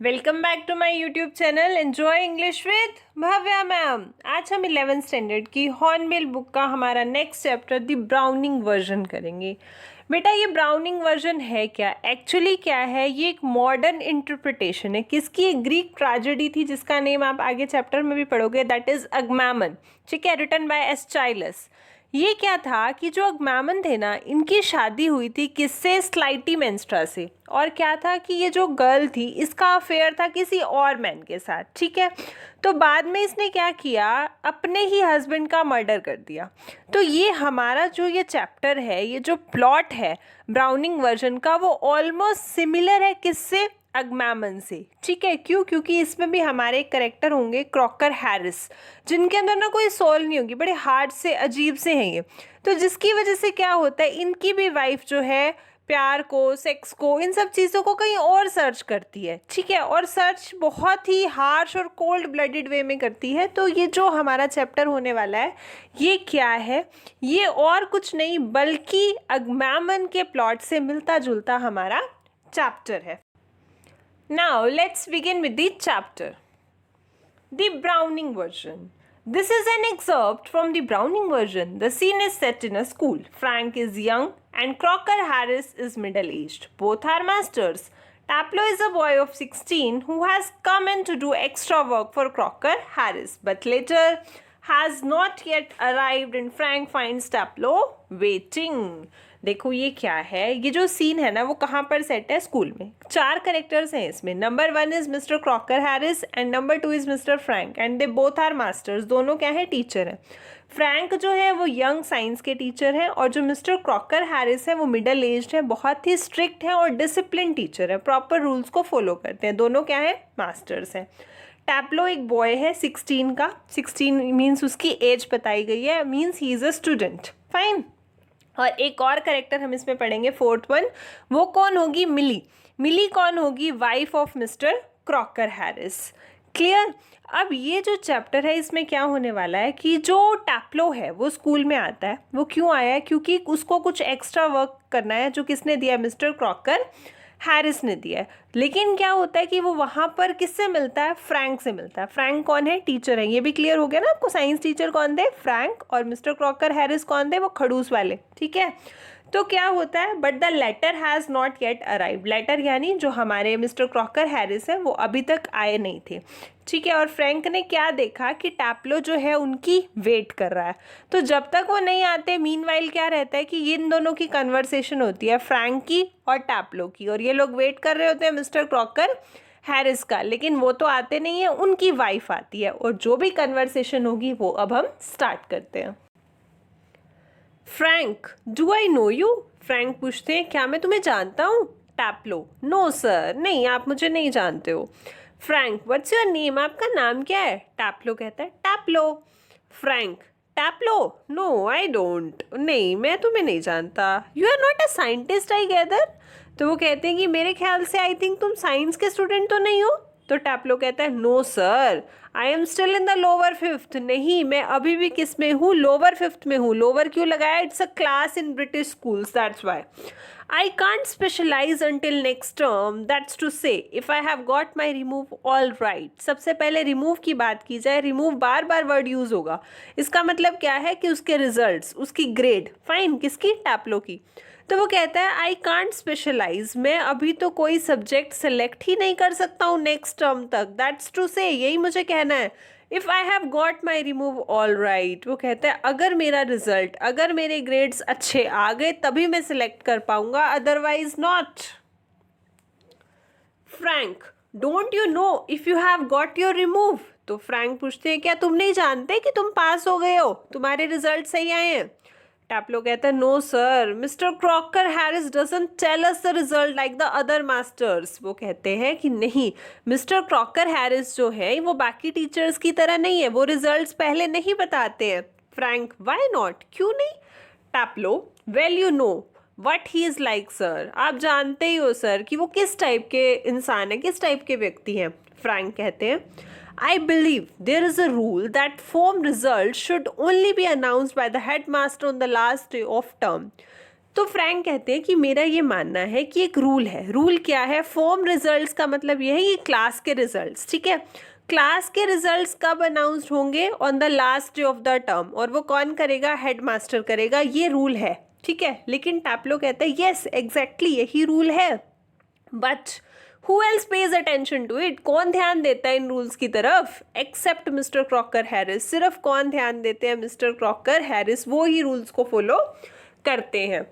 Welcome back to my YouTube channel enjoy English with Bhavya ma'am. आज हम 11th standard की Hornbill book का हमारा next chapter the Browning version करेंगे। बेटा ये ब्राउनिंग वर्जन है क्या, एक्चुअली क्या है, ये एक मॉडर्न इंटरप्रिटेशन है किसकी, एक ग्रीक ट्रेजेडी थी जिसका नेम आप आगे चैप्टर में भी पढ़ोगे, दैट इज अगमैमन। ठीक है, रिटन बाय एस्चाइलस। ये क्या था कि जो अगमैमन थे ना, इनकी शादी हुई थी किससे, क्लाइटेमेंस्ट्रा से। और क्या था कि ये जो गर्ल थी इसका अफेयर था किसी और मैन के साथ। ठीक है, तो बाद में इसने क्या किया, अपने ही हस्बैंड का मर्डर कर दिया। तो ये हमारा जो ये चैप्टर है, ये जो प्लॉट है ब्राउनिंग वर्जन का, वो ऑलमोस्ट सिमिलर है किससे, अगमैमन से। ठीक है, क्यों, क्योंकि इसमें भी हमारे एक करेक्टर होंगे क्रॉकर हैरिस, जिनके अंदर ना कोई सोल नहीं होगी, बड़े हार्ड से अजीब से हैं ये। तो जिसकी वजह से क्या होता है, इनकी भी वाइफ जो है प्यार को, सेक्स को, इन सब चीज़ों को कहीं और सर्च करती है। ठीक है, और सर्च बहुत ही हार्श और कोल्ड ब्लडेड वे में करती है। तो ये जो हमारा चैप्टर होने वाला है, ये क्या है, ये और कुछ नहीं बल्कि अगमैमन के प्लॉट से मिलता जुलता हमारा चैप्टर है। Now let's begin with the chapter. The Browning version. This is an excerpt from the Browning version. The scene is set in a school. Frank is young and Crocker Harris is middle-aged. Both are masters. Taplow is a boy of 16 who has come in to do extra work for Crocker Harris, but later has not yet arrived and Frank finds Taplow waiting. देखो ये क्या है, ये जो scene है ना वो कहाँ पर सेट है, स्कूल में। 4 कैरेक्टर्स हैं इसमें। Number 1 is mister Crocker Harris and number 2 is mister Frank and they both are masters. दोनों क्या है, टीचर हैं। फ्रैंक जो है वो यंग साइंस के टीचर हैं और जो मिस्टर क्रॉकर हैरिस है वो मिडल एज्ड है, बहुत ही स्ट्रिक्ट है और डिसिप्लिन टीचर है, प्रॉपर रूल्स को फॉलो करते हैं। दोनों क्या है, मास्टर्स हैं। टैप्लो एक बॉय है 16 का, 16 मीन्स उसकी एज बताई गई है, means he is a student. Fine. और एक और करेक्टर हम इसमें पढ़ेंगे, 4th वन, वो कौन होगी, मिली। मिली कौन होगी, wife of mister Crocker Harris. Clear. अब ये जो चैप्टर है इसमें क्या होने वाला है कि जो टैप्लो है वो स्कूल में आता है। वो क्यों आया है, क्योंकि उसको कुछ एक्स्ट्रा वर्क करना है जो किसने दिया, मिस्टर क्रॉकर हैरिस ने दिया है। लेकिन क्या होता है कि वो वहाँ पर किससे मिलता है, फ्रैंक से मिलता है। फ्रैंक कौन है, टीचर है। ये भी क्लियर हो गया ना आपको, साइंस टीचर कौन थे, फ्रैंक, और मिस्टर क्रॉकर हैरिस कौन थे, वो खड़ूस वाले। ठीक है, तो क्या होता है, but the letter has not yet arrive. Letter यानी जो हमारे मिस्टर क्रॉकर हैरिस है वो अभी तक आए नहीं थे। ठीक है, और फ्रैंक ने क्या देखा कि टैप्लो जो है उनकी वेट कर रहा है। तो जब तक वो नहीं आते, मीनवाइल क्या रहता है कि इन दोनों की कन्वर्सेशन होती है, फ्रैंक की और टैप्लो की, और ये लोग वेट कर रहे होते हैं मिस्टर क्रॉकर हैरिस का। लेकिन वो तो आते नहीं है, उनकी वाइफ आती है, और जो भी कन्वर्सेशन होगी वो अब हम स्टार्ट करते हैं। Frank, do I know you. Frank पूछते हैं, क्या मैं तुम्हें जानता हूँ। टैप्लो, नो सर, नहीं आप मुझे नहीं जानते हो। फ्रैंक, व्हाट्स योर नेम, आपका नाम क्या है। टैप्लो कहता है, Taplow. Frank, Taplow, no I don't, नहीं मैं तुम्हें नहीं जानता। You are not a scientist I gather. तो वो कहते हैं कि मेरे ख्याल से आई थिंक तुम साइंस के स्टूडेंट तो नहीं हो। तो टैप्लो कहता है, no sir, I am still in the lower 5th। नहीं, मैं अभी भी किस में हूँ, लोअर 5th में हूँ। लोअर क्यों लगाया, it's a class in British schools, that's why. I can't specialise until next term, that's to say if I have got my remove all right. सबसे पहले रिमूव की बात की जाए, रिमूव बार बार वर्ड यूज होगा। इसका मतलब क्या है कि उसके रिजल्ट्स, उसकी ग्रेड, फाइन, किसकी, टैप्लो की। तो वो कहता है, आई कांट स्पेशलाइज, मैं अभी तो कोई सब्जेक्ट सेलेक्ट ही नहीं कर सकता हूँ नेक्स्ट टर्म तक, दैट्स टू से, यही मुझे कहना है। If I have got my remove all right, वो कहता है अगर मेरा रिजल्ट, अगर मेरे ग्रेड्स अच्छे आ गए तभी मैं सिलेक्ट कर पाऊंगा, otherwise not. Frank, don't you know if you have got your remove. तो फ्रैंक पूछते हैं, क्या तुम नहीं जानते कि तुम पास हो गए हो, तुम्हारे रिजल्ट सही आए हैं। टैप्लो कहता है, no sir, mister Crocker Harris doesn't tell us the result like the other masters. वो कहते हैं कि नहीं, मिस्टर क्रॉकर हैरिस जो है वो बाकी टीचर्स की तरह नहीं है, वो रिजल्ट्स पहले नहीं बताते हैं। फ्रैंक, व्हाई नॉट, क्यों नहीं। Taplow, well you know what he is like sir, आप जानते ही हो सर कि वो किस टाइप के इंसान है, किस टाइप के व्यक्ति हैं। फ्रैंक कहते हैं, I believe there is a rule that form results should only be announced by the headmaster on the last day of term. तो फ्रैंक कहते हैं कि मेरा ये मानना है कि एक रूल है। रूल क्या है? फॉर्म रिजल्ट्स का मतलब यह है कि क्लास के रिजल्ट्स, ठीक है। क्लास के रिजल्ट्स कब अनाउंस्ड होंगे? On the last day of the term. और वो कौन करेगा? हेडमास्टर करेगा। ये रूल है, ठीक है। लेकिन टैप्लो कहता है यस एग्जैक्टली यही रूल है, but who else pays attention to it? कौन ध्यान देता है इन रूल्स की तरफ? Except mister Crocker Harris. सिर्फ कौन ध्यान देते हैं? Mister Crocker Harris. वो ही रूल्स को फॉलो करते हैं।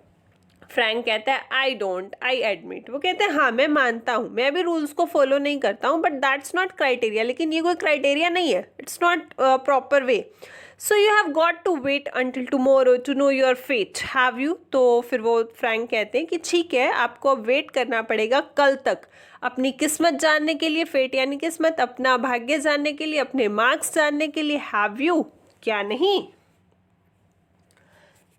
फ्रैंक कहता है आई डोंट, आई एडमिट। वो कहते हैं हाँ मैं मानता हूँ, मैं भी रूल्स को फॉलो नहीं करता हूँ, बट दैट्स नॉट क्राइटेरिया। लेकिन ये कोई क्राइटेरिया नहीं है, it's not proper way. So you have got to wait until tomorrow to know your fate, have you? तो फिर वो फ्रैंक कहते हैं कि ठीक है, आपको अब वेट करना पड़ेगा कल तक अपनी किस्मत जानने के लिए। फेट यानी किस्मत, अपना भाग्य जानने के लिए, अपने मार्क्स जानने के लिए। Have you? क्या नहीं?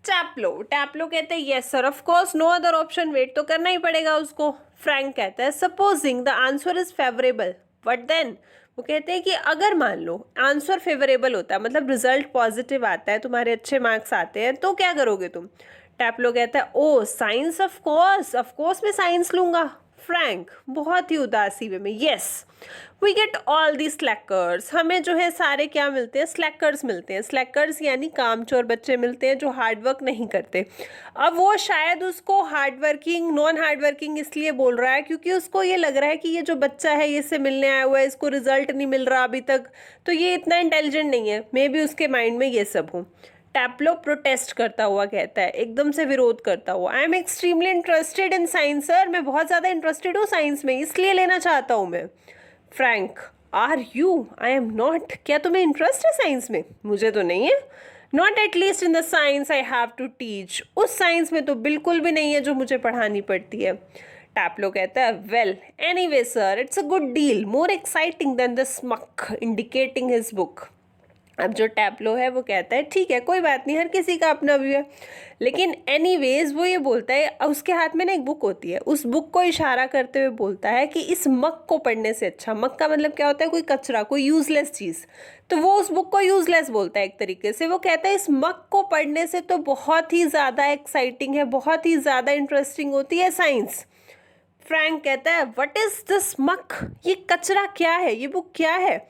टैप्लो कहते हैं yes sir of course, no other option, wait तो करना ही पड़ेगा उसको। फ्रैंक कहता है supposing the answer is favourable, what then? वो कहते हैं कि अगर मान लो आंसर फेवरेबल होता है, मतलब रिजल्ट पॉजिटिव आता है, तुम्हारे अच्छे मार्क्स आते हैं, तो क्या करोगे तुम? टैप्लो कहता है ओ साइंस, ऑफ कोर्स मैं साइंस लूंगा। फ्रैंक बहुत ही उदासी वे में yes we get all the slackers, हमें जो है सारे क्या मिलते हैं? स्लैकर्स मिलते हैं। स्लैकर्स यानी कामचोर बच्चे मिलते हैं जो हार्डवर्क नहीं करते। अब वो शायद उसको हार्डवर्किंग नॉन हार्डवर्किंग इसलिए बोल रहा है क्योंकि उसको ये लग रहा है कि ये जो बच्चा है ये इससे मिलने आया हुआ है, इसको रिजल्ट नहीं मिल रहा अभी तक, तो ये इतना इंटेलिजेंट नहीं है। मे बी उसके माइंड में ये सब हो। टैप्लो प्रोटेस्ट करता हुआ कहता है, एकदम से विरोध करता हुआ, I am extremely interested in science sir, मैं बहुत ज़्यादा इंटरेस्टेड हूँ साइंस में, इसलिए लेना चाहता हूँ मैं। Frank are you? I am not. क्या तुम्हें इंटरेस्ट है साइंस में? मुझे तो नहीं है। Not at least in the science I have to teach, उस साइंस में तो बिल्कुल भी नहीं है जो मुझे पढ़ानी पड़ती है। टैप्लो कहता है well anyway sir it's a good deal, more exciting than the smack, indicating his book. अब जो टैप्लो है वो कहता है ठीक है कोई बात नहीं, हर किसी का अपना व्यू है, लेकिन एनीवेज वो ये बोलता है, उसके हाथ में ना एक बुक होती है, उस बुक को इशारा करते हुए बोलता है कि इस मग को पढ़ने से अच्छा, मग का मतलब क्या होता है? कोई कचरा, कोई यूजलेस चीज़, तो वो उस बुक को यूजलेस बोलता है एक तरीके से। वो कहता है इस मग को पढ़ने से तो बहुत ही ज़्यादा एक्साइटिंग है, बहुत ही ज़्यादा इंटरेस्टिंग होती है साइंस। फ्रैंक कहता है व्हाट इज दिस मक, ये कचरा क्या है, ये बुक क्या है?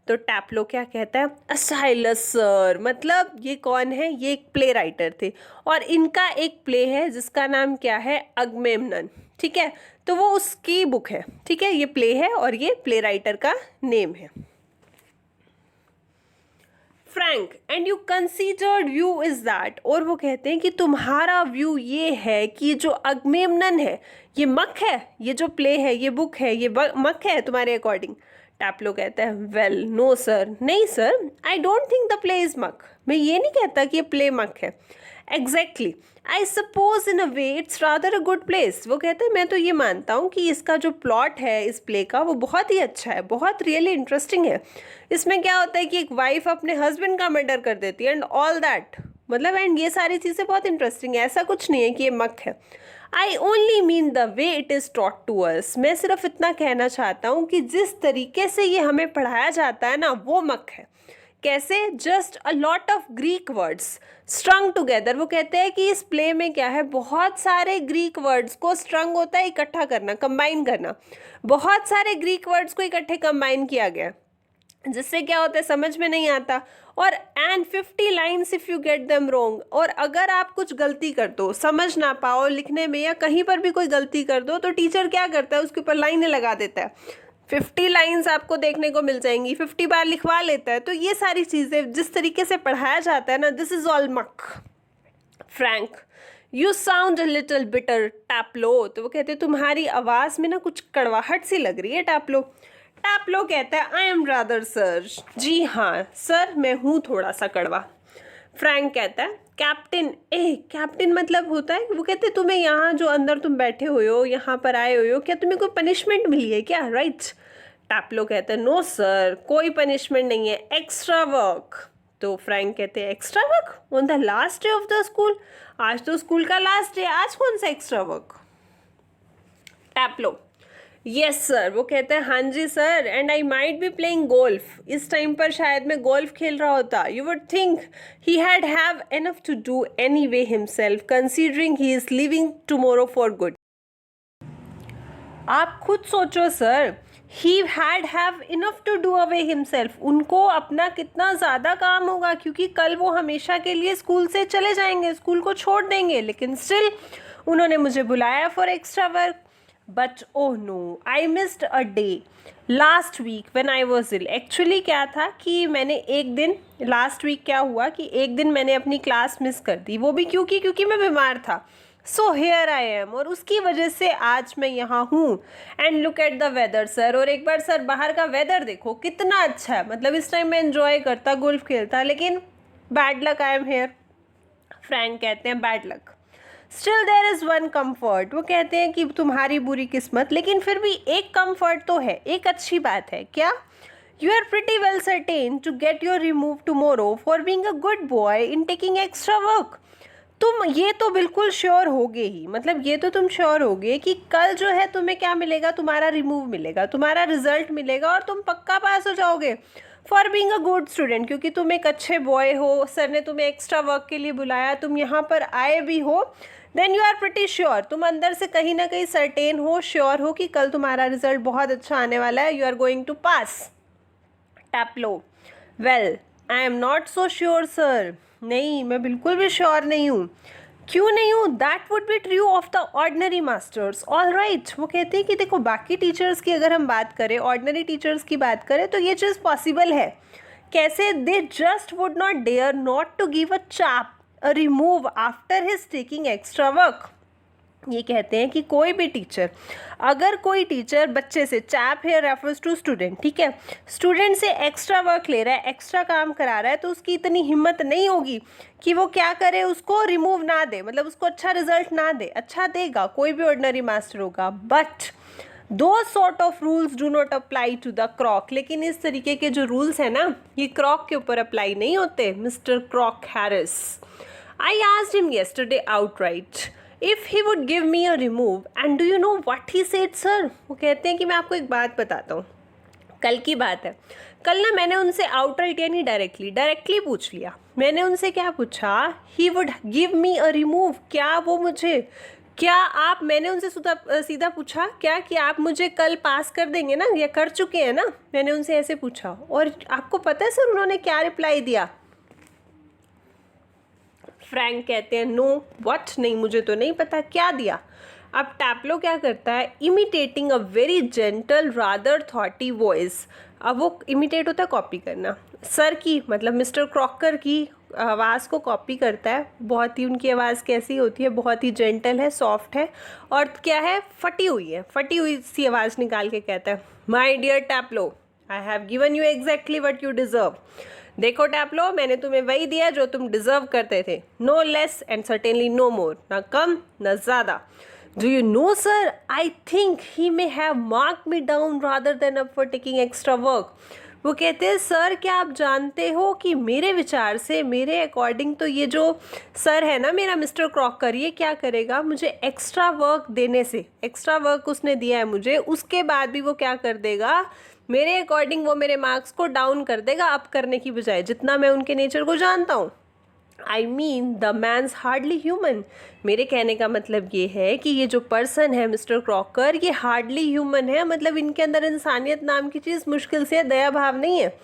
तो टैप्लो क्या कहता है? असाइलस सर, मतलब ये कौन है? ये एक प्ले राइटर थे और इनका एक प्ले है जिसका नाम क्या है? अगमेम्नन, ठीक है। तो वो उसकी बुक है, ठीक है, ये प्ले है और ये प्ले राइटर का नेम है। Frank and you considered view is that, और वो कहते हैं कि तुम्हारा व्यू ये है कि जो अगमेम्नन है ये मक है, ये जो प्ले है, ये बुक है, ये मक है तुम्हारे अकॉर्डिंग? टैप्लो कहता है वेल नो सर, नहीं sir, I don't think the play is मक, मैं ये नहीं कहता कि ये प्ले मक है। Exactly I suppose in a way it's rather a good place. वो कहते हैं मैं तो ये मानता हूँ कि इसका जो प्लॉट है इस प्ले का वो बहुत ही अच्छा है, बहुत रियली इंटरेस्टिंग है। इसमें क्या होता है कि एक वाइफ अपने हस्बैंड का मर्डर कर देती है एंड ऑल दैट, मतलब एंड ये सारी चीज़ें बहुत इंटरेस्टिंग है, ऐसा कुछ नहीं है कि ये मक है। I only mean the way it is taught to us, मैं सिर्फ इतना कहना चाहता हूँ कि जिस तरीके से ये हमें पढ़ाया जाता है ना वो मक है। कैसे? Just a lot of Greek words स्ट्रंग together. वो कहते हैं कि इस प्ले में क्या है, बहुत सारे ग्रीक वर्ड्स को स्ट्रंग होता है इकट्ठा करना, कंबाइन करना, बहुत सारे ग्रीक वर्ड्स को इकट्ठे कंबाइन किया गया, जिससे क्या होता है समझ में नहीं आता। और and 50 lines if you get them wrong, और अगर आप कुछ गलती कर दो, समझ ना पाओ लिखने में या कहीं पर भी कोई गलती कर दो, तो टीचर क्या करता है उसके ऊपर लाइनें लगा देता है। 50 लाइन्स आपको देखने को मिल जाएंगी, 50 बार लिखवा लेता है। तो ये सारी चीज़ें जिस तरीके से पढ़ाया जाता है ना, this is all muck. Frank you sound a little bitter Taplow, तो वो कहते हैं तुम्हारी आवाज़ में ना कुछ कड़वाहट सी लग रही है टैप्लो। टैप्लो कहता है आई एम रादर सर, जी हाँ सर मैं हूँ थोड़ा सा कड़वा। फ्रैंक कहता है कैप्टन, कैप्टन मतलब होता है, वो कहते हैं तुम्हें यहाँ जो अंदर तुम बैठे हुए हो, यहाँ पर आए हुए हो, क्या तुम्हें कोई पनिशमेंट मिली है क्या? राइट। टैप्लो कहता है नो सर कोई पनिशमेंट नहीं है, एक्स्ट्रा वर्क। तो फ्रैंक कहते हैं extra work on the last day of the school, आज तो स्कूल का लास्ट डे, आज कौन सा extra work? Taplow yes sir, वो कहते हैं हाँ जी sir, and I might be playing golf. इस टाइम पर शायद मैं गोल्फ खेल रहा होता। You would think he have enough to do anyway himself considering he is living tomorrow for good. आप खुद सोचो sir, he have enough to do away himself. उनको अपना कितना ज़्यादा काम होगा, क्योंकि कल वो हमेशा के लिए स्कूल से चले जाएंगे, स्कूल को छोड़ देंगे, लेकिन स्टिल उन्होंने मुझे बुलाया for extra work. But oh no, I missed a day last week when I was ill. Actually क्या था कि मैंने एक दिन, लास्ट वीक क्या हुआ कि एक दिन मैंने अपनी क्लास मिस कर दी, वो भी क्योंकि मैं बीमार था। सो हेयर आई एम, और उसकी वजह से आज मैं यहाँ हूँ। And look at the weather sir, और एक बार सर बाहर का वेदर देखो कितना अच्छा है। मतलब इस टाइम मैं एंजॉय करता, गोल्फ खेलता, लेकिन bad luck I am here. Frank कहते हैं bad luck. Still there is one comfort. वो कहते हैं कि तुम्हारी बुरी किस्मत, लेकिन फिर भी एक कम्फर्ट तो है, एक अच्छी बात है। क्या? You are pretty well certain to get your remove tomorrow for being a good boy in taking extra work. तुम ये तो बिल्कुल श्योर होगे ही, मतलब ये तो तुम श्योर होगे कि कल जो है तुम्हें क्या मिलेगा, तुम्हारा रिमूव मिलेगा, तुम्हारा रिजल्ट मिलेगा, और तुम पक्का पास हो जाओगे for being a good student, क्योंकि तुम एक अच्छे बॉय हो, सर ने तुम्हें एक्स्ट्रा वर्क के लिए बुलाया, तुम यहाँ पर आए भी हो। Then you are pretty sure, तुम अंदर से कहीं ना कहीं सर्टेन हो, श्योर हो कि कल तुम्हारा रिजल्ट बहुत अच्छा आने वाला है, you are going to pass. Taplow, well I am not so sure sir. नहीं, मैं बिल्कुल भी श्योर नहीं हूँ। क्यों नहीं हूँ? That would be true of the ordinary masters. All right, वो कहते हैं कि देखो बाकी टीचर्स की अगर हम बात करें, ऑर्डिनरी टीचर्स की बात करें, तो ये चीज़ पॉसिबल है। कैसे? They just would not dare not to give a chap a remove after his taking extra work. ये कहते हैं कि कोई भी टीचर, अगर कोई टीचर बच्चे से, चैप है रेफर्स टू स्टूडेंट, ठीक है, स्टूडेंट से एक्स्ट्रा वर्क ले रहा है, एक्स्ट्रा काम करा रहा है, तो उसकी इतनी हिम्मत नहीं होगी कि वो क्या करे, उसको रिमूव ना दे, मतलब उसको अच्छा रिजल्ट ना दे। अच्छा देगा, कोई भी ऑर्डिनरी मास्टर होगा, but those sort of rules do not apply to the Crock. लेकिन इस तरीके के जो रूल्स हैं ना, ये क्रॉक के ऊपर अप्लाई नहीं होते। Mister Crock Harris, I asked him yesterday outright if he would give me a remove, and do you know what he said sir? वो कहते हैं कि मैं आपको एक बात बताता हूँ, कल की बात है। कल ना मैंने उनसे आउटराइट यानी डायरेक्टली पूछ लिया। मैंने उनसे क्या पूछा? he would give me a remove, क्या वो मुझे, क्या आप, मैंने उनसे सीधा पूछा क्या कि आप मुझे कल पास कर देंगे ना, या कर चुके हैं ना, मैंने उनसे ऐसे पूछा। और आपको पता है सर उन्होंने क्या रिप्लाई दिया? फ्रैंक कहते हैं नो व्हाट, नहीं मुझे तो नहीं पता, क्या दिया? अब टैपलो क्या करता है? Imitating a very gentle rather थॉटी वॉइस। अब वो इमिटेट होता है कॉपी करना, सर की मतलब मिस्टर क्रॉकर की आवाज़ को कॉपी करता है। बहुत ही, उनकी आवाज़ कैसी होती है? बहुत ही जेंटल है, सॉफ्ट है, और क्या है, फटी हुई है, फटी हुई सी आवाज़ निकाल के कहता है, my dear Taplow, I have given you exactly what you deserve. देखो टैपलो, मैंने तुम्हें वही दिया जो तुम डिजर्व करते थे, no less and certainly no more, ना कम ना ज़्यादा। Do you know sir, I think he may have mark me down rather than up for taking extra work. वो कहते हैं सर क्या आप जानते हो कि मेरे विचार से, मेरे अकॉर्डिंग तो ये जो सर है ना मेरा मिस्टर क्रॉकर, ये क्या करेगा, मुझे एक्स्ट्रा वर्क देने से, एक्स्ट्रा वर्क उसने दिया है मुझे, उसके बाद भी वो क्या कर देगा, मेरे अकॉर्डिंग वो मेरे मार्क्स को डाउन कर देगा, अप करने की बजाय, जितना मैं उनके नेचर को जानता हूँ। I mean the man's hardly human. मेरे कहने का मतलब ये है कि ये जो पर्सन है मिस्टर क्रॉकर, ये हार्डली ह्यूमन है, मतलब इनके अंदर इंसानियत नाम की चीज़ मुश्किल से, दया भाव नहीं है।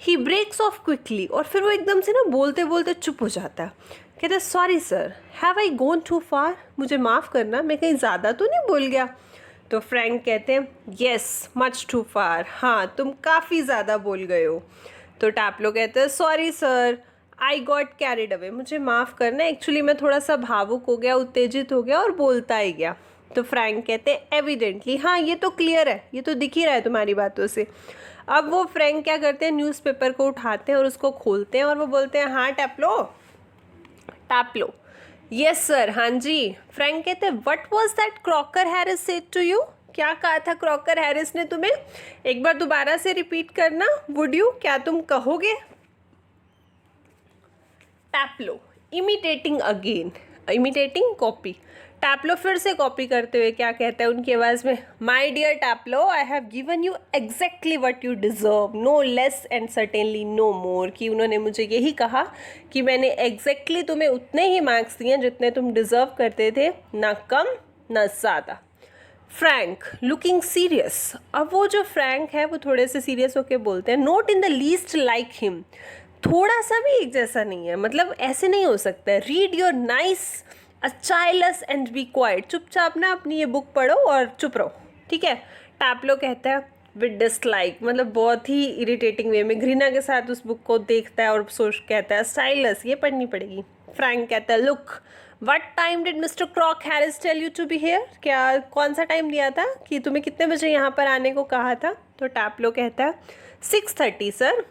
ही ब्रेक्स ऑफ क्विकली, और फिर वो एकदम से ना बोलते बोलते चुप हो जाता है। कहते हैं sorry sir, have I gone too far, मुझे माफ़ करना, मैं कहीं ज़्यादा तो नहीं बोल गया? तो फ्रैंक कहते हैं येस मच टू फार, हाँ तुम काफ़ी ज़्यादा बोल गए हो। तो टैपलो कहते हैं sorry sir, I got carried away, मुझे माफ़ करना, एक्चुअली मैं थोड़ा सा भावुक हो गया, उत्तेजित हो गया और बोलता ही गया। तो फ्रैंक कहते हैं एविडेंटली, हाँ ये तो क्लियर है, ये तो दिख ही रहा है तुम्हारी बातों से। अब वो फ्रैंक क्या करते हैं, न्यूज़पेपर को उठाते हैं और उसको खोलते हैं, और वो बोलते हैं हाँ टैपलो यस सर, हाँ जी। फ्रैंक कहते हैं what was that Crocker Harris said to you, क्या कहा था क्रॉकर हैरिस ने तुम्हें? एक बार दोबारा से रिपीट करना, वुड यू, क्या तुम कहोगे? टैपलो इमिटेटिंग अगेन, इमिटेटिंग कॉपी, टैप्लो फिर से कॉपी करते हुए क्या कहता है उनकी आवाज़ में, my dear Taplow, I have given you exactly what you deserve, no less and certainly no more. कि उन्होंने मुझे यही कहा कि मैंने एग्जैक्टली तुम्हें उतने ही मार्क्स दिए जितने तुम डिज़र्व करते थे, ना कम ना ज़्यादा। फ्रैंक लुकिंग सीरियस, अब वो जो फ्रैंक है वो थोड़े से सीरियस होके बोलते हैं, note in the least like him, थोड़ा सा भी एक जैसा नहीं है, मतलब ऐसे नहीं हो सकता है। Read your nice childs and be quiet, चुपचाप ना अपनी ये बुक पढ़ो और चुप रहो, ठीक है। टैप्लो कहता है विद डिसलाइक, मतलब बहुत ही इरिटेटिंग वे में, घृणा के साथ उस बुक को देखता है और सोच कहता है स्टाइलस, ये पढ़नी पड़ेगी। फ्रैंक कहता है look, what time did mister Crock Harris tell you to be here, क्या कौन सा टाइम दिया था कि तुम्हें कितने बजे यहाँ पर आने को कहा था। तो टैप्लो कहता है 6:30 सर,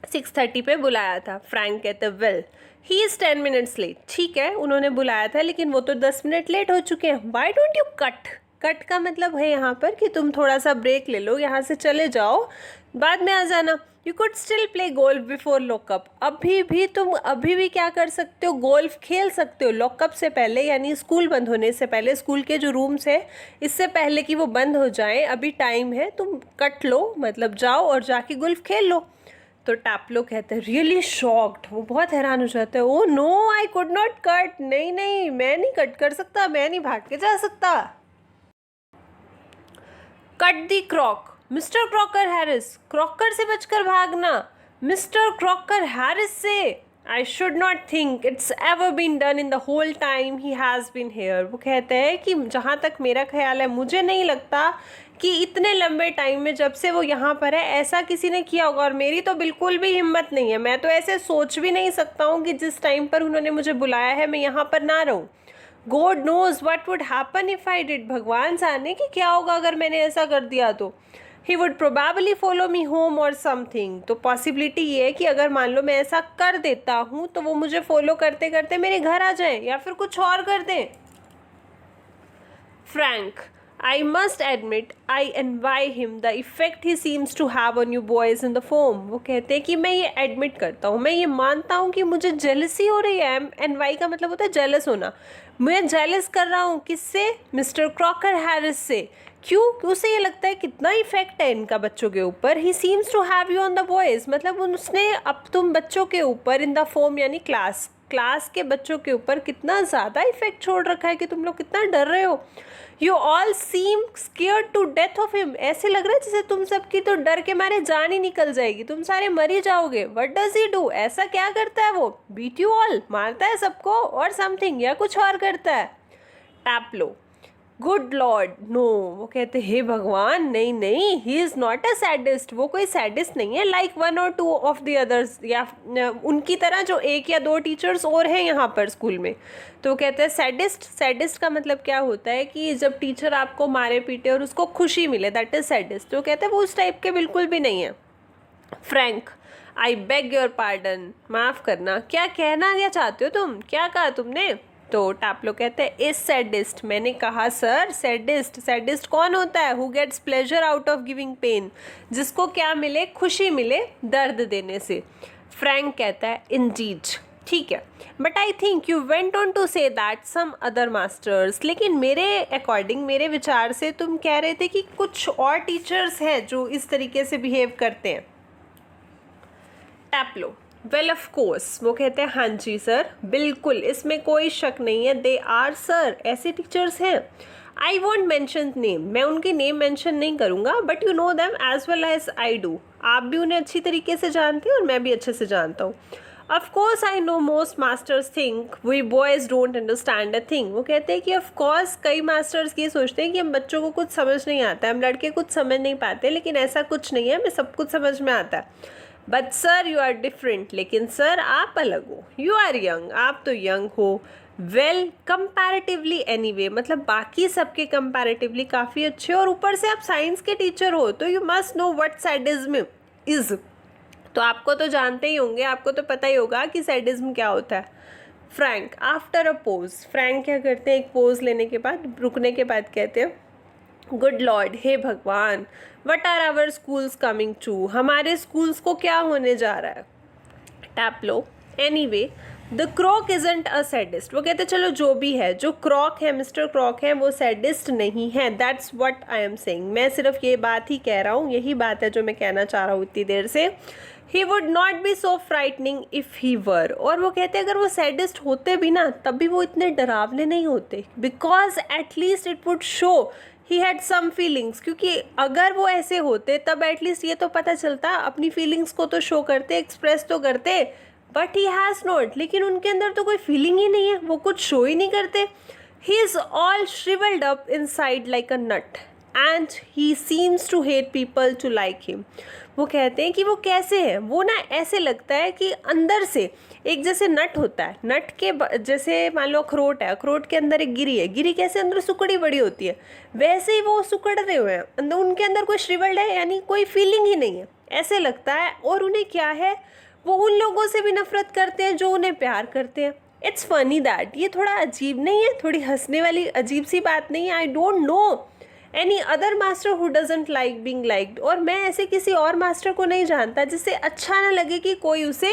6:30 पे बुलाया था। फ्रैंक कहते हैं well he is 10 minutes late, ठीक है उन्होंने बुलाया था लेकिन वो तो 10 मिनट लेट हो चुके हैं। Why don't you cut, cut का मतलब है यहाँ पर कि तुम थोड़ा सा ब्रेक ले लो, यहाँ से चले जाओ, बाद में आ जाना। You could still play golf before lockup, अभी भी तुम अभी भी क्या कर सकते हो, गोल्फ खेल सकते हो लॉकअप से पहले, यानी स्कूल बंद होने से पहले, स्कूल के जो रूम्स है इससे पहले कि वो बंद हो जाएं, अभी टाइम है, तुम कट लो, मतलब जाओ और जाके गोल्फ खेल लो। तो टैप्लो कहते हैं रियली शॉक्ड, वो बहुत हैरान हो जाते हैं, oh no I could not cut, नहीं नहीं मैं नहीं कट कर सकता, मैं नहीं भाग के जा सकता। Cut the crock, mister Crocker Harris, Crocker से बचकर भागना, मिस्टर क्रॉकर हैरिस से, I should not think it's ever been done in the whole time he has been here. वो कहते हैं कि जहाँ तक मेरा ख्याल है मुझे नहीं लगता कि इतने लंबे टाइम में जब से वो यहाँ पर है ऐसा किसी ने किया होगा, और मेरी तो बिल्कुल भी हिम्मत नहीं है, मैं तो ऐसे सोच भी नहीं सकता हूँ कि जिस टाइम पर उन्होंने मुझे बुलाया है मैं यहाँ पर ना रहूँ। God knows what would happen if I did, भगवान जाने कि क्या होगा अगर मैंने ऐसा कर दिया तो। He would probably follow me home और समथिंग, तो पॉसिबिलिटी ये है कि अगर मान लो मैं ऐसा कर देता हूँ तो वो मुझे फॉलो करते करते मेरे घर आ जाए या फिर कुछ और कर दें। Frank I must admit I envy him the effect he seems to have on you boys in the form। वो कहते हैं कि मैं ये एडमिट करता हूँ, मैं ये मानता हूँ कि मुझे जेलसी हो रही है। एनवाई का मतलब होता है जेलस होना, मैं जेलस कर रहा हूँ किससे, मिस्टर क्रॉकर हैरिस से। क्यों, उसे ये लगता है कितना इफेक्ट है इनका बच्चों के ऊपर। He seems to have you on the boys, मतलब उसने अब तुम बच्चों के ऊपर इन द फॉर्म यानी क्लास के बच्चों के ऊपर कितना ज़्यादा इफेक्ट छोड़ रखा है कि तुम लोग कितना डर रहे हो। You all seem scared to death of him, ऐसे लग रहा है जैसे तुम सबकी तो डर के मारे जान ही निकल जाएगी, तुम सारे मर ही जाओगे। व्हाट डज ही डू, ऐसा क्या करता है वो, बीट यू ऑल, मारता है सबको और समथिंग, या कुछ और करता है। टैप्लो गुड लॉर्ड नो, वो कहते हे भगवान नहीं नहीं, he is not a sadist, वो कोई सैडिस्ट नहीं है like 1 or 2 of the others, या उनकी तरह जो 1 या 2 टीचर्स और हैं यहाँ पर स्कूल में। तो वो कहते हैं सैडिस्ट, सैडिस्ट का मतलब क्या होता है कि जब टीचर आपको मारे पीटे और उसको खुशी मिले, दैट इज़ सैडिस्ट। तो कहते हैं वो उस टाइप के बिल्कुल भी नहीं है। Frank I beg your pardon, माफ़ करना, क्या कहना क्या चाहते हो तुम, क्या कहा तुमने। तो टैप्लो कहते हैं इज सैडिस्ट, मैंने कहा सर सैडिस्ट, सैडिस्ट कौन होता है, who gets pleasure out of giving pain, जिसको क्या मिले, खुशी मिले दर्द देने से। फ्रैंक कहता है इंडीड, ठीक है, but I think you went on to say that some other masters, लेकिन मेरे अकॉर्डिंग, मेरे विचार से तुम कह रहे थे कि कुछ और टीचर्स हैं जो इस तरीके से बिहेव करते हैं। टैप्लो वेल ऑफ कोर्स, वो कहते हैं हाँ जी सर, बिल्कुल इसमें कोई शक नहीं है, दे आर सर, ऐसे टीचर्स हैं। आई वॉन्ट मैंशन नेम, मैं उनके नेम मैंशन नहीं करूँगा, but you know them as well as I do, आप भी उन्हें अच्छी तरीके से जानते हैं और मैं भी अच्छे से जानता हूँ। Of course I know most masters think we boys don't understand a thing, वो कहते हैं कि ऑफ कोर्स कई मास्टर्स ये सोचते हैं कि हम बच्चों को कुछ समझ नहीं आता है, हम लड़के कुछ समझ नहीं पाते, लेकिन ऐसा कुछ नहीं है, हमें सब कुछ समझ में आता है। But sir you are different, लेकिन सर आप अलग हो, यू आर यंग, आप तो यंग हो, वेल कंपैरेटिवली एनीवे, मतलब बाकी सबके कंपैरेटिवली काफ़ी अच्छे, और ऊपर से आप साइंस के टीचर हो, तो you must know what sadism is, तो आपको तो जानते ही होंगे, आपको तो पता ही होगा कि सैडिज्म क्या होता है। Frank after a pose, Frank क्या करते हैं, एक पोज लेने के बाद, रुकने के बाद कहते हैं गुड लॉर्ड, हे भगवान, what are our schools coming to, हमारे स्कूल्स को क्या होने जा रहा है। Taplow anyway the Crock isn't a sadist. वो कहते चलो जो भी है, जो क्रॉक है, मिस्टर क्रॉक है, वो सैडिस्ट नहीं है। That's what I am saying. मैं सिर्फ ये बात ही कह रहा हूँ, यही बात है जो मैं कहना चाह रहा हूँ इतनी देर से। He would not be so frightening if he were. और वो कहते अगर वो सैडिस्ट होते भी ना तब भी वो इतने डरावने नहीं होते, because at least it would show he had some feelings. क्योंकि अगर वो ऐसे होते तब एटलीस्ट ये तो पता चलता, अपनी फीलिंग्स को तो शो करते, एक्सप्रेस तो करते, बट ही हैज़ नॉट। लेकिन उनके अंदर तो कोई फीलिंग ही नहीं है, वो कुछ शो ही नहीं करते। He is all shrivelled up inside like a nut and he seems to hate people to like him. वो कहते हैं कि वो कैसे है, वो ना ऐसे लगता है कि अंदर से एक जैसे नट होता है, नट के जैसे मान लो अखरोट है, अखरोट के अंदर एक गिरी है, गिरी कैसे अंदर सुकड़ी बड़ी होती है, वैसे ही वो सुकड़ रहे हुए हैं अंदर, उनके अंदर कोई श्रिवल्ड है, यानी कोई फीलिंग ही नहीं है, ऐसे लगता है। और उन्हें क्या है, वो उन लोगों से भी नफरत करते हैं जो उन्हें प्यार करते हैं। इट्स फनी दैट, ये थोड़ा अजीब नहीं है, थोड़ी हंसने वाली अजीब सी बात नहीं है। I don't know any other master who doesn't like being liked. और मैं ऐसे किसी और मास्टर को नहीं जानता जिससे अच्छा ना लगे कि कोई उसे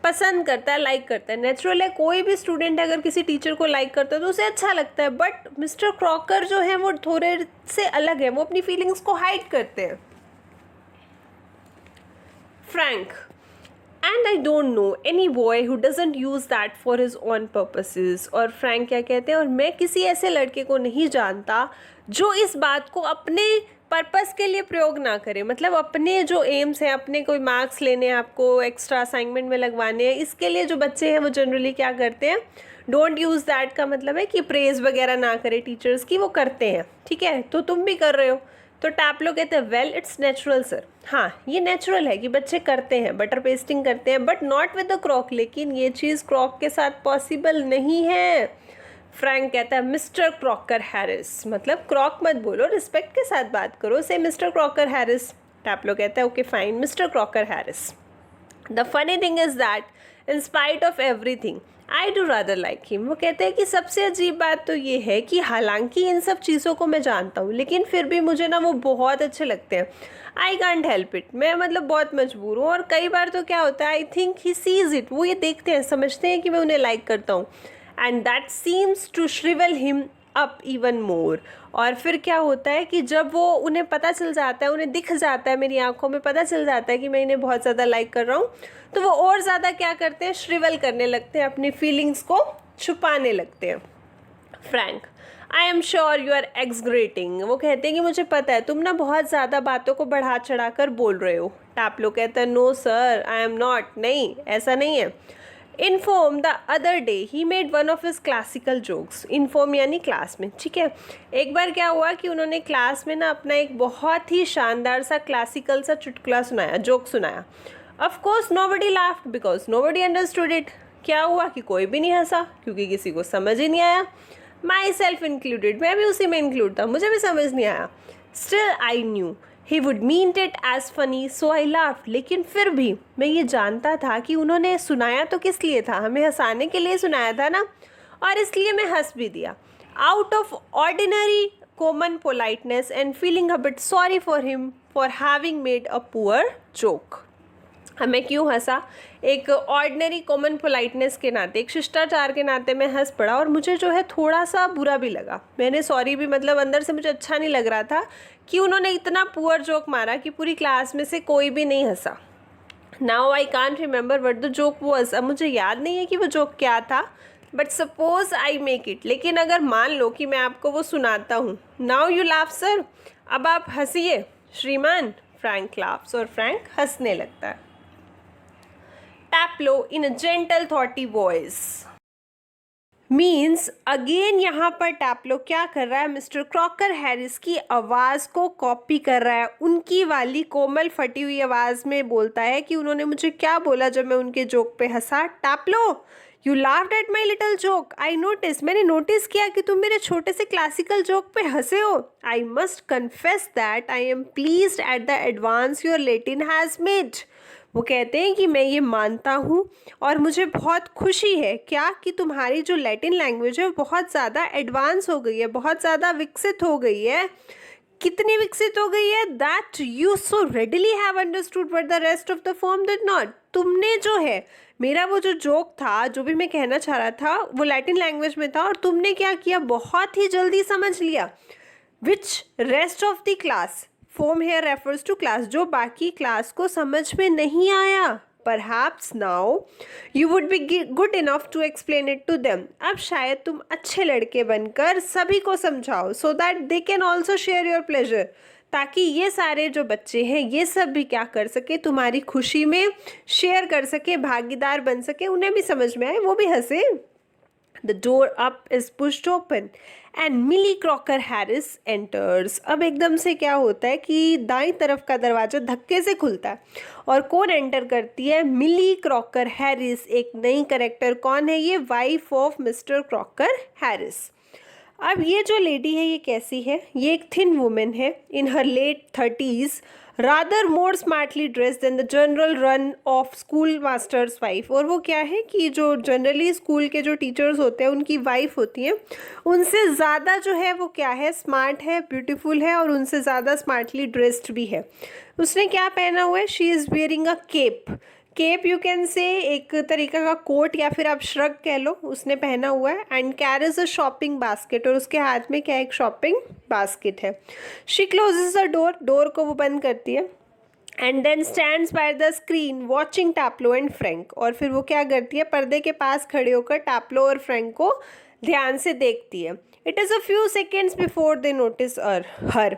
पसंद करता है, लाइक करता है। नेचुरल है, कोई भी स्टूडेंट अगर किसी टीचर को लाइक करता है तो उसे अच्छा लगता है, बट मिस्टर क्रॉकर जो है वो थोड़े से अलग है, वो अपनी फीलिंग्स को हाइड करते हैं। Frank, and I don't know any boy who doesn't use that for his own purposes. और फ्रैंक क्या कहते हैं, और मैं किसी ऐसे लड़के को नहीं जानता जो इस बात को अपने पर्पस के लिए प्रयोग ना करे। मतलब अपने जो एम्स हैं, अपने कोई मार्क्स लेने हैं, आपको एक्स्ट्रा असाइनमेंट में लगवाने हैं, इसके लिए जो बच्चे हैं वो जनरली क्या करते हैं, डोंट यूज़ दैट का मतलब है कि प्रेज वगैरह ना करे टीचर्स की, वो करते हैं। ठीक है, तो तुम भी कर रहे हो। तो टैपलो कहते हैं वेल इट्स नेचुरल सर। हाँ, ये नेचुरल है कि बच्चे करते हैं, बटर पेस्टिंग करते हैं, but not with the Crock. लेकिन ये चीज़ क्रॉक के साथ पॉसिबल नहीं है। फ्रैंक कहता है मिस्टर क्रॉकर हैरिस, मतलब क्रॉक मत बोलो, रिस्पेक्ट के साथ बात करो, से मिस्टर क्रॉकर हैरिस। टैपलो कहता है okay fine, mister Crocker Harris. The funny thing is that in spite of everything I do rather like him. वो कहते हैं कि सबसे अजीब बात तो ये है कि हालांकि इन सब चीज़ों को मैं जानता हूँ, लेकिन फिर भी मुझे ना वो बहुत अच्छे लगते हैं। आई कांट हेल्प इट, मैं मतलब बहुत मजबूर हूँ। और कई बार तो क्या होता है, आई थिंक ही सीज इट, वो ये देखते हैं, समझते हैं कि मैं उन्हें लाइक करता हूँ, and that seems to shrivel him up even more. और फिर क्या होता है कि जब वो उन्हें पता चल जाता है, उन्हें दिख जाता है, मेरी आंखों में पता चल जाता है कि मैं इन्हें बहुत ज़्यादा लाइक कर रहा हूँ, तो वो और ज़्यादा क्या करते हैं, श्रिवल करने लगते हैं, अपनी फीलिंग्स को छुपाने लगते हैं। Frank, I am sure you are exaggerating. वो कहते हैं कि मुझे पता है तुम ना बहुत ज़्यादा बातों को बढ़ा चढ़ा कर बोल रहे हो। टैपलो कहता है no sir I am not, नहीं ऐसा नहीं है। In form the other day he made one of his classical jokes. In form यानी क्लास में, ठीक है। एक बार क्या हुआ कि उन्होंने क्लास में ना अपना एक बहुत ही शानदार सा क्लासिकल सा चुटकुला सुनाया, जोक सुनाया। Of course nobody laughed because nobody understood it. क्या हुआ कि कोई भी नहीं हंसा क्योंकि किसी को समझ ही नहीं आया, माई सेल्फ इंक्लूडेड, मैं भी उसी में इंक्लूड था, मुझे भी समझ नहीं आया। Still I knew he would mean it as funny so I laugh. लेकिन फिर भी मैं ये जानता था कि उन्होंने सुनाया तो किस लिए था, हमें हंसाने के लिए सुनाया था ना, और इसलिए मैं हंस भी दिया। Out of ordinary common politeness and feeling a bit sorry for him for having made a poor joke. हमें क्यों हंसा, एक ऑर्डिनरी कॉमन पोलाइटनेस के नाते, एक शिष्टाचार के नाते मैं हंस पड़ा, और मुझे जो है थोड़ा सा बुरा भी लगा। मैंने सॉरी भी, मतलब अंदर से मुझे अच्छा नहीं लग रहा था कि उन्होंने इतना पुअर जोक मारा कि पूरी क्लास में से कोई भी नहीं हंसा। Now I can't remember what the joke was. अब मुझे याद नहीं है कि वो जोक क्या था, but suppose I make it, लेकिन अगर मान लो कि मैं आपको वो सुनाता हूँ। नाउ यू लाफ सर, अब आप हंसिए श्रीमान। फ्रैंक लाफ्स, और फ्रैंक हंसने लगता है। टैपलो इन अ जेंटल थॉटी वॉइस मीन्स अगेन यहाँ पर टैपलो क्या कर रहा है, मिस्टर क्रॉकर हैरिस की आवाज़ को कॉपी कर रहा है। उनकी वाली कोमल फटी हुई आवाज़ में बोलता है कि उन्होंने मुझे क्या बोला जब मैं उनके जोक पे हंसा। Taplow you laughed at my little joke, I notice, मैंने नोटिस किया कि तुम मेरे छोटे से क्लासिकल जोक पे हंसे हो। I must confess that I am pleased at the advance your Latin has made. वो कहते हैं कि मैं ये मानता हूँ और मुझे बहुत खुशी है क्या कि तुम्हारी जो लैटिन लैंग्वेज है वो बहुत ज़्यादा एडवांस हो गई है, बहुत ज़्यादा विकसित हो गई है। कितनी विकसित हो गई है, that you so readily have understood but the rest of the form did not. तुमने जो है, मेरा वो जो जोक था, जो भी मैं कहना चाह रहा था, वो लैटिन लैंग्वेज में था और तुमने क्या किया, बहुत ही जल्दी समझ लिया। Which rest of the class, form here refers to class, जो बाकी क्लास को समझ में नहीं आया। Perhaps now you would be good enough to explain it to them. अब शायद तुम अच्छे लड़के बनकर सभी को समझाओ, so that they can also share your pleasure, ताकि ये सारे जो बच्चे हैं ये सब भी क्या कर सके, तुम्हारी खुशी में शेयर कर सके, भागीदार बन सके, उन्हें भी समझ में आए, वो भी हंसे। The door up is pushed open and Millie Crocker Harris enters. अब एकदम से क्या होता है कि दाईं तरफ का दरवाजा धक्के से खुलता है और कौन एंटर करती है, मिली क्रॉकर हैरिस। एक नई करेक्टर कौन है, ये wife of mister Crocker Harris. अब ये जो लेडी है ये कैसी है, ये एक थिन वुमेन है in her late 30s, rather more smartly dress than the general run of school masters wife. और वो क्या है कि जो जनरली स्कूल के जो टीचर्स होते हैं उनकी वाइफ होती हैं, उनसे ज़्यादा जो है वो क्या है, स्मार्ट है, ब्यूटीफुल है और उनसे ज़्यादा स्मार्टली ड्रेस्ड भी है। उसने क्या पहना हुआ है, she is wearing a cape. Cape you can say एक तरीका का कोट या फिर आप श्रग कह लो, उसने पहना हुआ है। And carries a shopping basket, और उसके हाथ में क्या एक शॉपिंग बास्केट है। She closes the door, door को वो बंद करती है। And then stands by the screen watching Taplow and Frank, और फिर वो क्या करती है, पर्दे के पास खड़े होकर टैप्लो और फ्रैंक को ध्यान से देखती है। It is a few seconds before they notice her.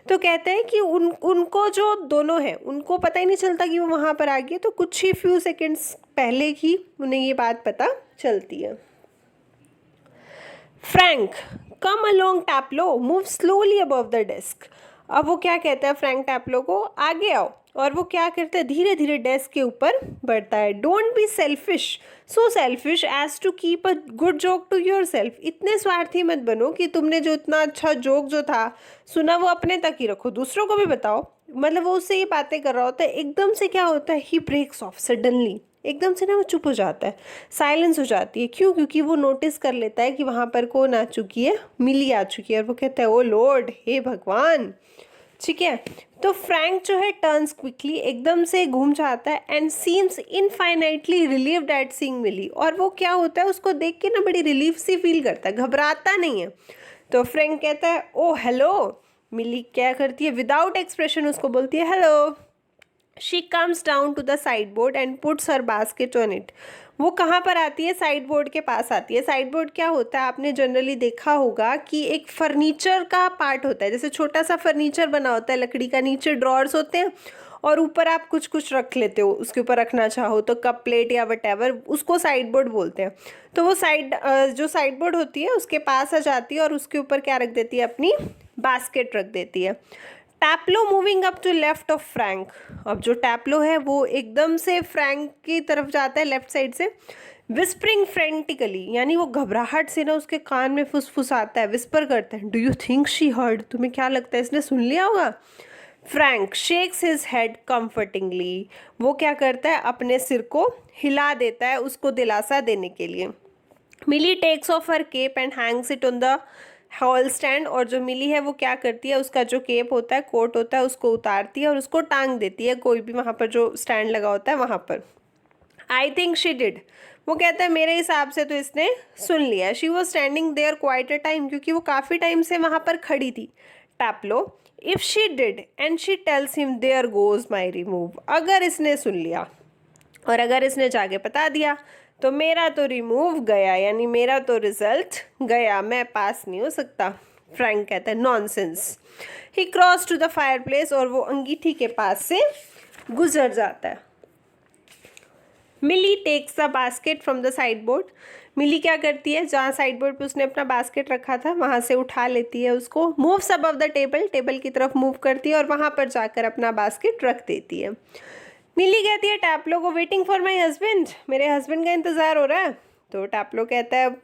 तो कहते हैं कि उनको जो दोनों हैं उनको पता ही नहीं चलता कि वो वहाँ पर आ गई है, तो कुछ ही फ्यू सेकेंड्स पहले ही उन्हें ये बात पता चलती है। Frank come along Taplow, move slowly above the desk. अब वो क्या कहता है फ्रैंक टैप्लो को, आगे आओ, और वो क्या करता है, धीरे धीरे डेस्क के ऊपर बढ़ता है। Don't be selfish, so selfish as to keep a good joke to yourself. इतने स्वार्थी मत बनो कि तुमने जो इतना अच्छा जोक जो था सुना वो अपने तक ही रखो, दूसरों को भी बताओ। मतलब वो उससे ये बातें कर रहा होता है, एकदम से क्या होता है, ही ब्रेक्स ऑफ सडनली, एकदम से ना वो चुप हो जाता है, साइलेंस हो जाती है। क्यों? क्योंकि वो नोटिस कर लेता है कि वहाँ पर कौन आ चुकी है, मिली आ चुकी है। और वो कहता है, ओ लॉर्ड, हे भगवान। ठीक है, तो फ्रैंक जो है टर्न्स क्विकली, एकदम से घूम जाता है, and seems infinitely relieved at seeing Millie. और वो क्या होता है, उसको देख के ना बड़ी रिलीफ सी फील करता है, घबराता नहीं है। तो फ्रैंक कहता है, ओ हेलो। मिली क्या करती है, विदाउट एक्सप्रेशन उसको बोलती है hello. She comes down to the sideboard and puts her basket on it. वो कहाँ पर आती है, साइड बोर्ड के पास आती है। साइड बोर्ड क्या होता है, आपने जनरली देखा होगा कि एक फर्नीचर का पार्ट होता है, जैसे छोटा सा फर्नीचर बना होता है लकड़ी का, नीचे ड्रॉर्स होते हैं और ऊपर आप कुछ कुछ रख लेते हो, उसके ऊपर रखना चाहो तो कप प्लेट या वटेवर, उसको साइड बोर्ड बोलते हैं। तो वो जो साइड बोर्ड होती है उसके पास आ जाती है और उसके ऊपर क्या रख देती है, अपनी बास्केट रख देती है। Taplow moving up to left of Frank. अब जो टैप्लो है वो एकदम से फ्रैंक की तरफ जाता है, लेफ्ट साइड से। विस्परिंग फ्रेंटिकली, यानी वो घबराहट से ना उसके कान में फुसफुसाता है, विस्पर करता है, do you think she heard, तुम्हें क्या लगता है इसने सुन लिया होगा। फ्रैंक शेक्स हिज हेड कंफर्टिंगली, वो क्या करता है, अपने सिर को हिला देता है उसको दिलासा देने के लिए। Millie takes off her cape and hangs it on the hall stand, और जो मिली है वो क्या करती है, उसका जो केप होता है, कोट होता है, उसको उतारती है और उसको टांग देती है कोई भी वहाँ पर जो स्टैंड लगा होता है वहाँ पर। आई थिंक शी डिड, वो कहता है मेरे हिसाब से तो इसने सुन लिया। She was standing there quite a time, क्योंकि वो काफ़ी टाइम से वहाँ पर खड़ी थी। Taplow, if she did and she tells him there goes my remove, अगर इसने सुन लिया और अगर इसने जाके बता दिया तो मेरा तो रिमूव गया, यानी मेरा तो रिजल्ट गया, मैं पास नहीं हो सकता। फ्रैंक कहता है nonsense. He cross to the fireplace, और वो अंगीठी के पास से गुजर जाता है। Millie takes the basket from the sideboard, Millie क्या करती है, जहाँ साइड बोर्ड पे उसने अपना बास्केट रखा था वहाँ से उठा लेती है उसको। Moves above the table, table की तरफ मूव करती है और वहाँ पर जाकर अपना बास्केट रख देती है। मिली कहती है टैप्लो को, वेटिंग फॉर माई हस्बैंड, मेरे हस्बैंड का इंतज़ार हो रहा है। तो टैप्लो कहता है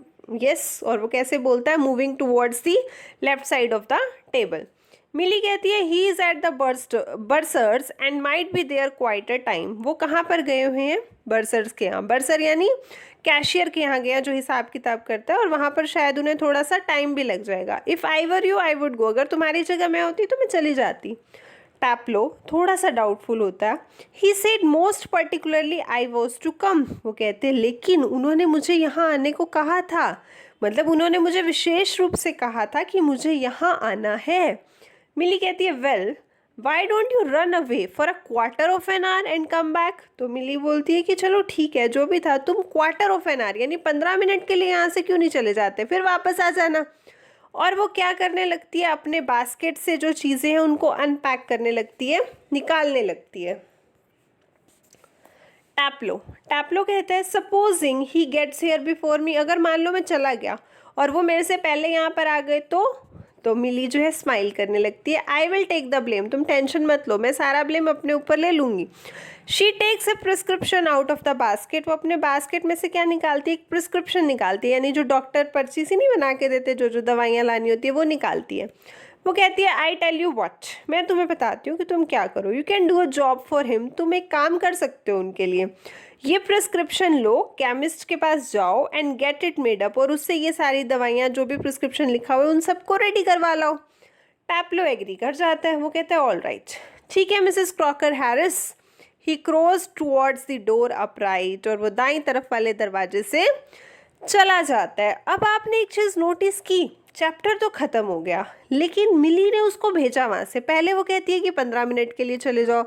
यस, और वो कैसे बोलता है, moving towards the left side of the table. Millie कहती है he is at the bursar's and might be there quite a time. वो कहाँ पर गए हुए हैं? बर्सर्स के यहाँ। बर्सर यानी कैशियर के यहाँ गया जो हिसाब किताब करता है, और वहाँ पर शायद उन्हें थोड़ा सा टाइम भी लग जाएगा। If I were you I would go. अगर तुम्हारी जगह मैं होती तो मैं चली जाती। टैप्लो थोड़ा सा डाउटफुल होता है। He said most particularly I was to come. वो कहते हैं लेकिन उन्होंने मुझे यहाँ आने को कहा था, मतलब उन्होंने मुझे विशेष रूप से कहा था कि मुझे यहाँ आना है। मिली कहती है well why don't you run away for a quarter of an hour and come back. तो मिली बोलती है कि चलो ठीक है जो भी था, तुम क्वार्टर ऑफ एन आवर यानी 15 मिनट के लिए यहाँ से क्यों नहीं चले जाते, फिर वापस आ जाना। और वो क्या करने लगती है? अपने बास्केट से जो चीज़ें हैं उनको अनपैक करने लगती है, निकालने लगती है। टैप्लो कहता है supposing he gets here before me. अगर मान लो मैं चला गया और वो मेरे से पहले यहाँ पर आ गए तो मिली जो है स्माइल करने लगती है। I will take the blame. तुम टेंशन मत लो, मैं सारा ब्लेम अपने ऊपर ले लूँगी। She takes a prescription out of the basket. वो अपने बास्केट में से क्या निकालती है? एक प्रिस्क्रिप्शन निकालती है, यानी जो डॉक्टर पर्ची सी नहीं बना के देते, जो जो दवाइयाँ लानी होती है वो निकालती है। वो कहती है आई टेल यू व्हाट, मैं तुम्हें बताती हूँ कि तुम क्या करो। You can do a job for him. तुम एक काम कर सकते हो उनके लिए। ये प्रिस्क्रिप्शन लो, केमिस्ट के पास जाओ and get it made up, और उससे ये सारी दवाइयाँ जो भी प्रिस्क्रिप्शन लिखा हुआ है उन सबको रेडी करवा लो। टैप्लो एग्री कर जाता है। वो कहता है ऑल राइट, ठीक है Mrs Crocker Harris. He cross towards the door upright, और वो दाईं तरफ वाले दरवाजे से चला जाता है। अब आपने एक चीज़ नोटिस की, चैप्टर तो ख़त्म हो गया लेकिन मिली ने उसको भेजा वहाँ से। पहले वो कहती है कि 15 मिनट के लिए चले जाओ,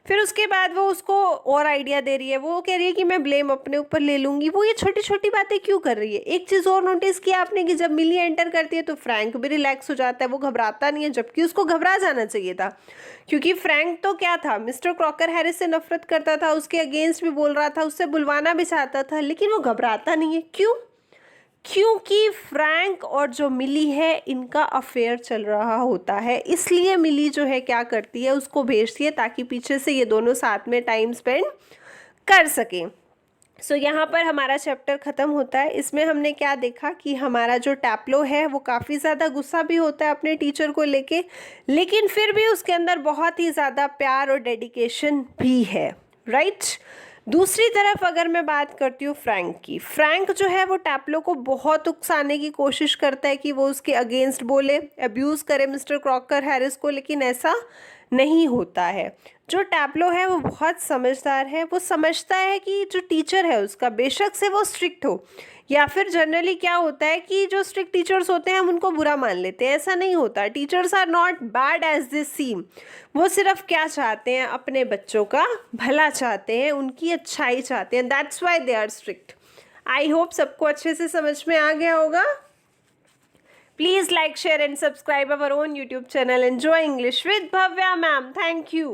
फिर उसके बाद वो उसको और आइडिया दे रही है। वो कह रही है कि मैं ब्लेम अपने ऊपर ले लूँगी। वो ये छोटी छोटी बातें क्यों कर रही है? एक चीज़ और नोटिस किया आपने कि जब मिली एंटर करती है तो फ्रैंक भी रिलैक्स हो जाता है, वो घबराता नहीं है, जबकि उसको घबरा जाना चाहिए था। क्योंकि फ्रैंक तो क्या था, मिस्टर क्रॉकर हैरिस से नफरत करता था, उसके अगेंस्ट भी बोल रहा था, उससे बुलवाना भी चाहता था, लेकिन वो घबराता नहीं है। क्यों? क्योंकि फ्रैंक और जो मिली है इनका अफेयर चल रहा होता है, इसलिए मिली जो है क्या करती है, उसको भेजती है ताकि पीछे से ये दोनों साथ में टाइम स्पेंड कर सकें। सो यहाँ पर हमारा चैप्टर ख़त्म होता है। इसमें हमने क्या देखा कि हमारा जो टैप्लो है वो काफ़ी ज़्यादा गुस्सा भी होता है अपने टीचर को लेके, लेकिन फिर भी उसके अंदर बहुत ही ज़्यादा प्यार और डेडिकेशन भी है, राइट। दूसरी तरफ अगर मैं बात करती हूँ फ्रैंक की, फ्रैंक जो है वो टैप्लो को बहुत उकसाने की कोशिश करता है कि वो उसके अगेंस्ट बोले, अब्यूज़ करे मिस्टर क्रॉकर हैरिस को, लेकिन ऐसा नहीं होता है। जो टैप्लो है वो बहुत समझदार है। वो समझता है कि जो टीचर है उसका, बेशक से वो स्ट्रिक्ट हो, या फिर जनरली क्या होता है कि जो स्ट्रिक्ट टीचर्स होते हैं हम उनको बुरा मान लेते हैं, ऐसा नहीं होता। Teachers are not bad as they seem. वो सिर्फ क्या चाहते हैं, अपने बच्चों का भला चाहते हैं, उनकी अच्छाई चाहते हैं, that's why they are strict. I hope सबको अच्छे से समझ में आ गया होगा। Please like, share and subscribe our own YouTube channel Enjoy English with Bhavya ma'am. Thank you.